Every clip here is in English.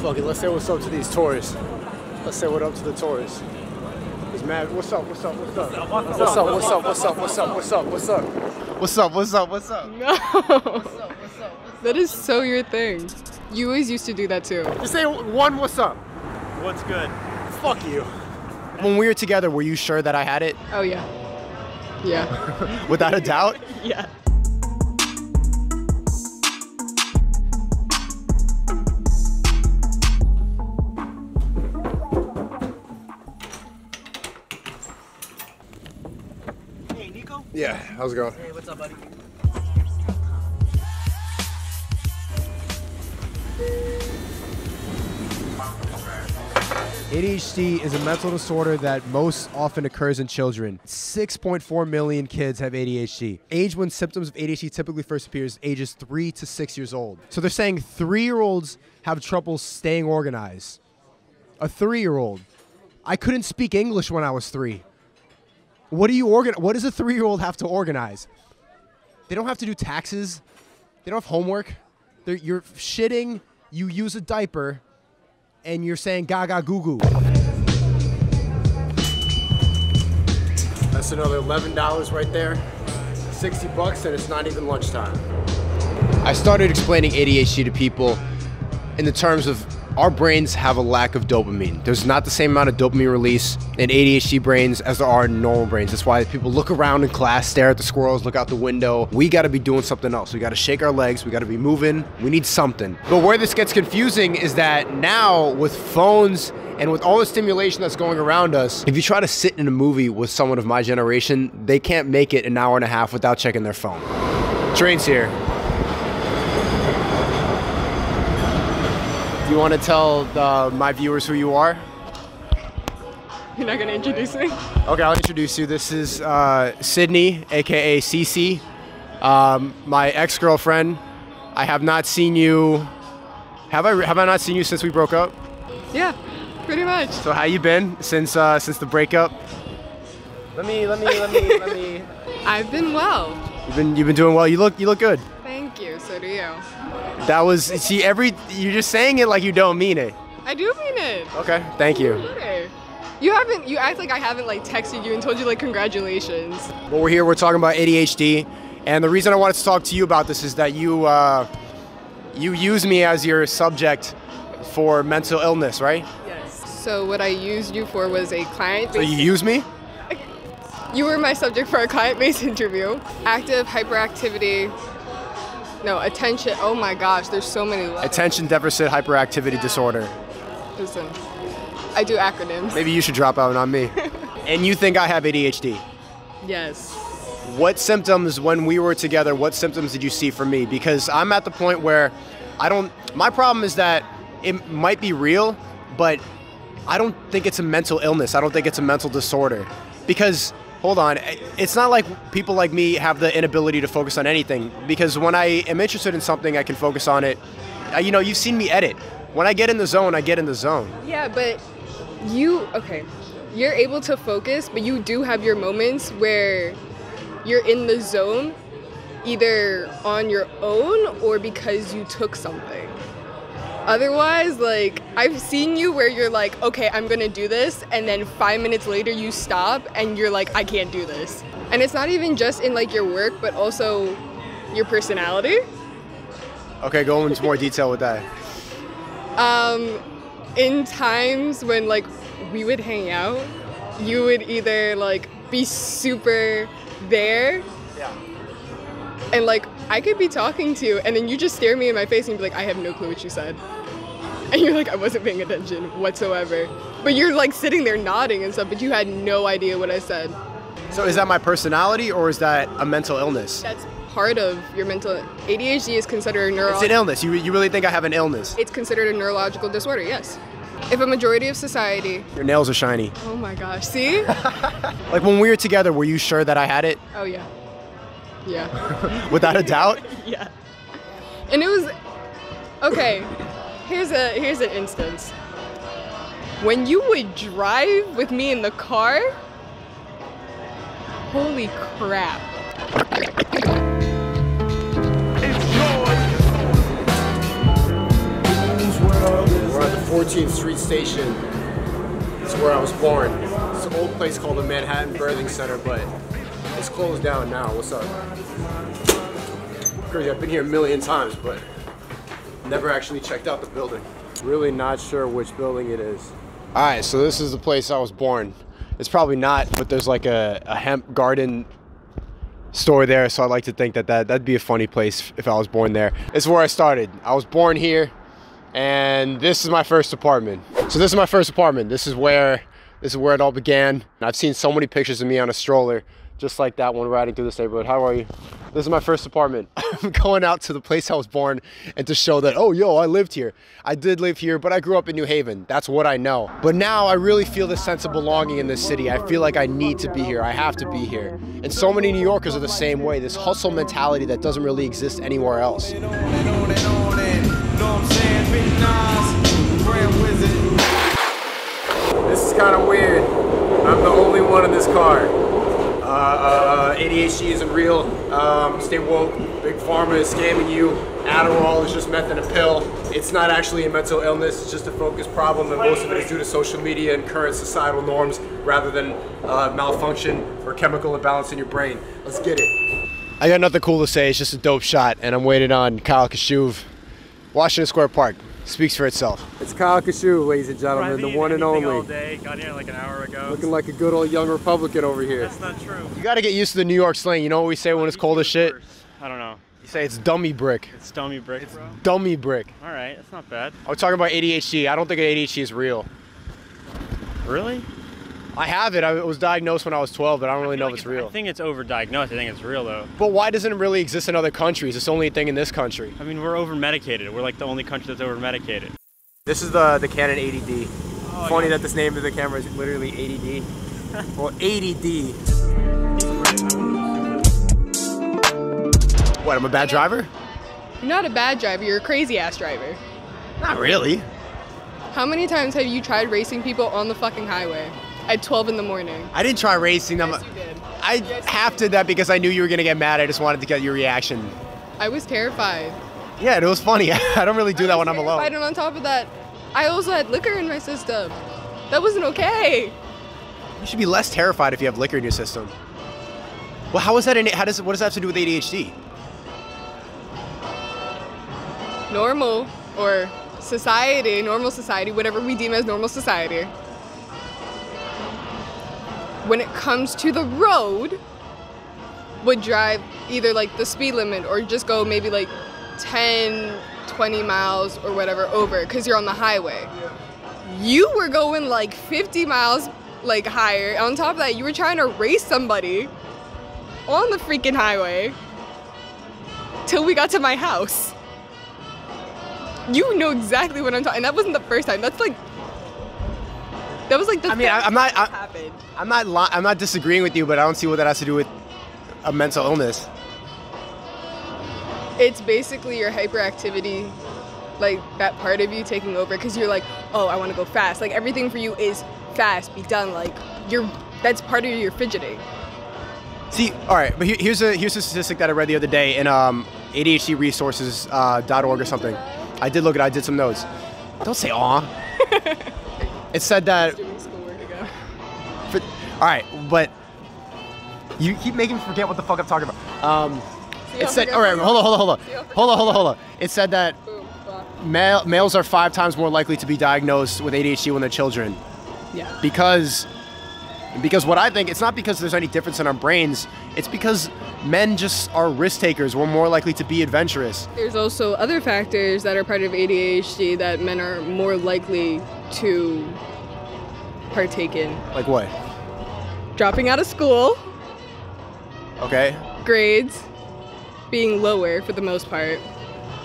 Fuck it, let's say what's up to these tourists. Let's say what up to the tourists. It's mad. What's up? What's up? What's up? What's up? What's up? What's up? What's up? What's up? What's up? What's up? What's up? What's up? No. That is so your thing. You always used to do that too. Just say one what's up. What's good? Fuck you. When we were together, were you sure that I had it? Oh yeah. Yeah. Without a doubt? Yeah. Hey, Nico? Yeah, how's it going? Hey, what's up, buddy? ADHD is a mental disorder that most often occurs in children. 6.4 million kids have ADHD. Age when symptoms of ADHD typically first appears ages 3 to 6 years old. So they're saying 3-year-olds have trouble staying organized. A 3-year-old. I couldn't speak English when I was 3. What does a 3-year-old have to organize? They don't have to do taxes. They don't have homework. You're shitting, you use a diaper, and you're saying gaga goo goo. That's another $11 right there. 60 bucks and it's not even lunchtime. I started explaining ADHD to people in the terms of our brains have a lack of dopamine. There's not the same amount of dopamine release in ADHD brains as there are in normal brains. That's why people look around in class, stare at the squirrels, look out the window. We gotta be doing something else. We gotta shake our legs, we gotta be moving. We need something. But where this gets confusing is that now with phones and with all the stimulation that's going around us, if you try to sit in a movie with someone of my generation, they can't make it an hour and a half without checking their phone. Train's here. You want to tell my viewers who you are? You're not gonna introduce me? Okay, I'll introduce you. This is Sydney, aka Cece, my ex-girlfriend. I have not seen you. Have I not seen you since we broke up? Yeah, pretty much. So how you been since the breakup? Let me. I've been well. You've been doing well. You look good. Thank you. So do you. That was you're just saying it like you don't mean it. I do mean it. Okay, thank you. Okay. You act like I haven't like texted you and told you like congratulations. Well, we're here, we're talking about ADHD, and the reason I wanted to talk to you about this is that you use me as your subject for mental illness, right? Yes. So what I used you for was a client. So you use me? You were my subject for a client-based interview. Active hyperactivity. No, attention. Oh my gosh, there's so many letters. Attention deficit hyperactivity disorder. Listen, I do acronyms. Maybe you should drop out on me. And you think I have ADHD? Yes. What symptoms, when we were together, what symptoms did you see from me? Because I'm at the point where my problem is that it might be real, but I don't think it's a mental illness. I don't think it's a mental disorder. Because, hold on, it's not like people like me have the inability to focus on anything. Because when I am interested in something, I can focus on it. You've seen me edit. When I get in the zone, I get in the zone. Yeah, but you're able to focus, but you do have your moments where you're in the zone, either on your own or because you took something. Otherwise, like, I've seen you where you're like, okay, I'm gonna do this, and then 5 minutes later you stop and you're like, I can't do this. And it's not even just in like your work, but also your personality. Okay, go into more detail with that. In times when like we would hang out, you would either like be super there. Yeah. And like, I could be talking to you and then you just stare me in my face and be like, I have no clue what you said. And you're like, I wasn't paying attention whatsoever. But you're like sitting there nodding and stuff, but you had no idea what I said. So is that my personality or is that a mental illness? That's part of your mental, ADHD is considered a It's an illness. You really think I have an illness? It's considered a neurological disorder, yes. If a majority of society. Your nails are shiny. Oh my gosh, see? Like when we were together, were you sure that I had it? Oh yeah. Yeah. Without a doubt? Yeah. And it was, okay, here's an instance. When you would drive with me in the car, holy crap. We're at the 14th Street Station. It's where I was born. It's an old place called the Manhattan Birthing Center, but it's closed down now. What's up? Crazy, I've been here a million times, but never actually checked out the building. Really not sure which building it is. All right, so this is the place I was born. It's probably not, but there's like a hemp garden store there, so I'd like to think that that'd be a funny place if I was born there. It's where I started. I was born here, and this is my first apartment. So this is my first apartment. This is where it all began. I've seen so many pictures of me on a stroller, just like that one riding through this neighborhood. How are you? This is my first apartment. I'm going out to the place I was born and to show that, oh, yo, I lived here. I did live here, but I grew up in New Haven. That's what I know. But now I really feel this sense of belonging in this city. I feel like I need to be here. I have to be here. And so many New Yorkers are the same way. This hustle mentality that doesn't really exist anywhere else. This is kind of weird. I'm the only one in this car. ADHD isn't real. Stay woke. Big Pharma is scamming you. Adderall is just meth in a pill. It's not actually a mental illness. It's just a focus problem, and most of it is due to social media and current societal norms rather than malfunction or chemical imbalance in your brain. Let's get it. I got nothing cool to say. It's just a dope shot, and I'm waiting on Kyle Kashuv. Washington Square Park. Speaks for itself. It's Kyle Kashuv, ladies and gentlemen, the one and only. All day. Got here like an hour ago. Looking like a good old young Republican over here. That's not true. You gotta get used to the New York slang. You know what we say when it's cold as shit? I don't know. You say it's dummy brick. It's dummy brick, bro? Dummy brick. All right, that's not bad. I was talking about ADHD. I don't think ADHD is real. Really? I have it. I was diagnosed when I was 12, but I don't really know if it's real. I think it's overdiagnosed. I think it's real, though. But why doesn't it really exist in other countries? It's only a thing in this country. I mean, we're over-medicated. We're like the only country that's over-medicated. This is the Canon ADD. Oh, funny that this name of the camera is literally ADD. Well, ADD. What, I'm a bad driver? You're not a bad driver, you're a crazy ass driver. Not really. How many times have you tried racing people on the fucking highway at 12 in the morning? I didn't try racing them. Yes, you did. I half did that because I knew you were gonna get mad. I just wanted to get your reaction. I was terrified. Yeah, it was funny. I don't really do that when I'm alone. And on top of that, I also had liquor in my system. That wasn't okay. You should be less terrified if you have liquor in your system. Well, how is that? What does that have to do with ADHD? Normal or society, normal society, whatever we deem as normal society. When it comes to the road, would drive either like the speed limit or just go maybe like 10, 20 miles or whatever over because you're on the highway. You were going like 50 miles like higher. On top of that, you were trying to race somebody on the freaking highway till we got to my house. You know exactly what I'm talking. And that wasn't the first time. That was like the happened. I'm not disagreeing with you, but I don't see what that has to do with a mental illness. It's basically your hyperactivity, like that part of you taking over because you're like, oh, I want to go fast. Like everything for you is fast, be done. Like that's part of your fidgeting. See, all right, but here's a statistic that I read the other day in ADHDresources.org or something. I did look at it. I did some notes. Don't say aw. It said that. Doing schoolwork again. All right, but you keep making me forget what the fuck I'm talking about. It said, all right, hold on. It said that males are 5 times more likely to be diagnosed with ADHD when they're children. Yeah. Because what I think, it's not because there's any difference in our brains, it's because men just are risk takers. We're more likely to be adventurous. There's also other factors that are part of ADHD that men are more likely to partake in. Like what? Dropping out of school. Okay. Grades being lower for the most part.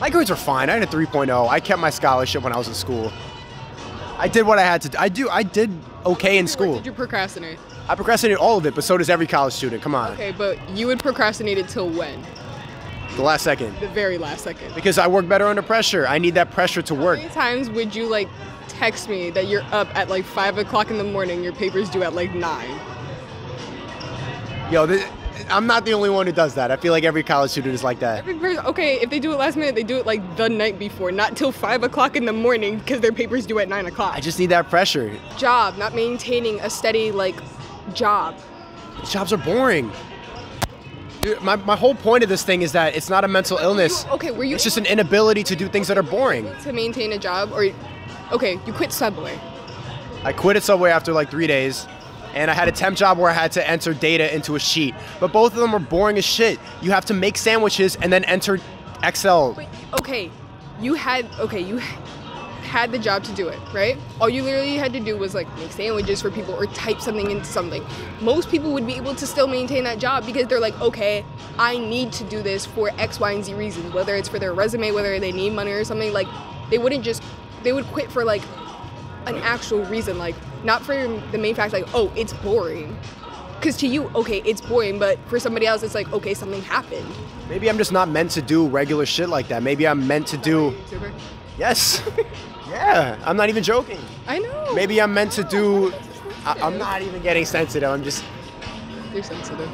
My grades are fine. I had a 3.0. I kept my scholarship when I was in school. I did what I had to do. I did okay in school. Did you procrastinate? I procrastinated all of it, but so does every college student. Come on. Okay, but you would procrastinate it till when? The last second. The very last second. Because I work better under pressure. I need that pressure to work. How many times would you like text me that you're up at like 5 o'clock in the morning, your paper's due at like 9? Yo, I'm not the only one who does that. I feel like every college student is like that. Okay, if they do it last minute, they do it like the night before, not till 5 o'clock in the morning because their papers due at 9 o'clock. I just need that pressure. Job, not maintaining a steady job. These jobs are boring. Dude, my whole point of this thing is that it's not a mental illness. Were you It's just an inability to do things that are boring. to maintain a job? Or, okay, you quit Subway. I quit at Subway after like 3 days, and I had a temp job where I had to enter data into a sheet. But both of them are boring as shit. You have to make sandwiches and then enter Excel. Wait, you had the job to do it, right? All you literally had to do was make sandwiches for people or type something into something. Most people would be able to still maintain that job because they're like, okay, I need to do this for X, Y, and Z reasons, whether it's for their resume, whether they need money or something. They would quit for an actual reason, not for the main fact oh, it's boring. Because to you, okay, it's boring, but for somebody else, it's okay, something happened. Maybe I'm just not meant to do regular shit like that. Maybe I'm meant to do... YouTuber? Yes. Yeah, I'm not even joking. I know. Maybe I'm meant to do... I'm not even getting sensitive. I'm just... You're sensitive.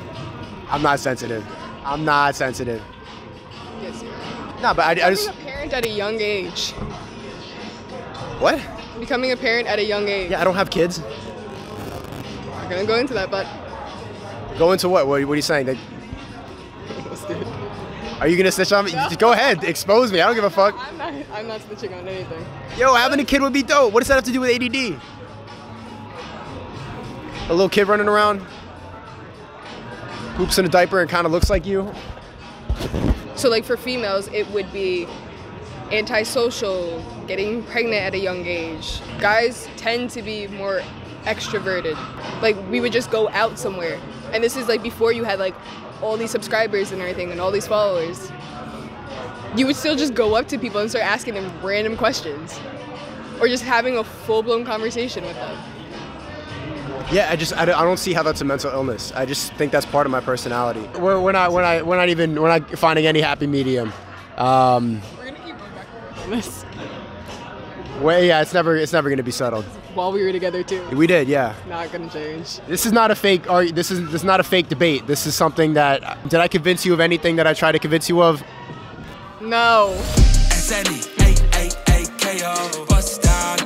I'm not sensitive. I'm not sensitive. Yes, you are. No, but I just... Becoming a parent at a young age. What? Becoming a parent at a young age. Yeah, I don't have kids. I'm gonna go into that, but... Go into what? What are you saying? Let's do it. Are you gonna snitch on me? Just go ahead, expose me. I don't give a fuck. I'm not snitching on anything. Yo, having a kid would be dope. What does that have to do with ADD? A little kid running around, poops in a diaper and kind of looks like you. So for females, it would be antisocial, getting pregnant at a young age. Guys tend to be more extroverted. We would just go out somewhere. And this is before you had all these subscribers and everything and all these followers. You would still just go up to people and start asking them random questions. Or just having a full-blown conversation with them. Yeah, I don't see how that's a mental illness. I just think that's part of my personality. We're not finding any happy medium. We're gonna keep going back and forth on this. Well, yeah, it's never gonna be settled. While we were together too. We did, yeah. Not gonna change. This is not a fake. This is not a fake debate. This is something that. Did I convince you of anything that I tried to convince you of? No. SNEAKO, bust down.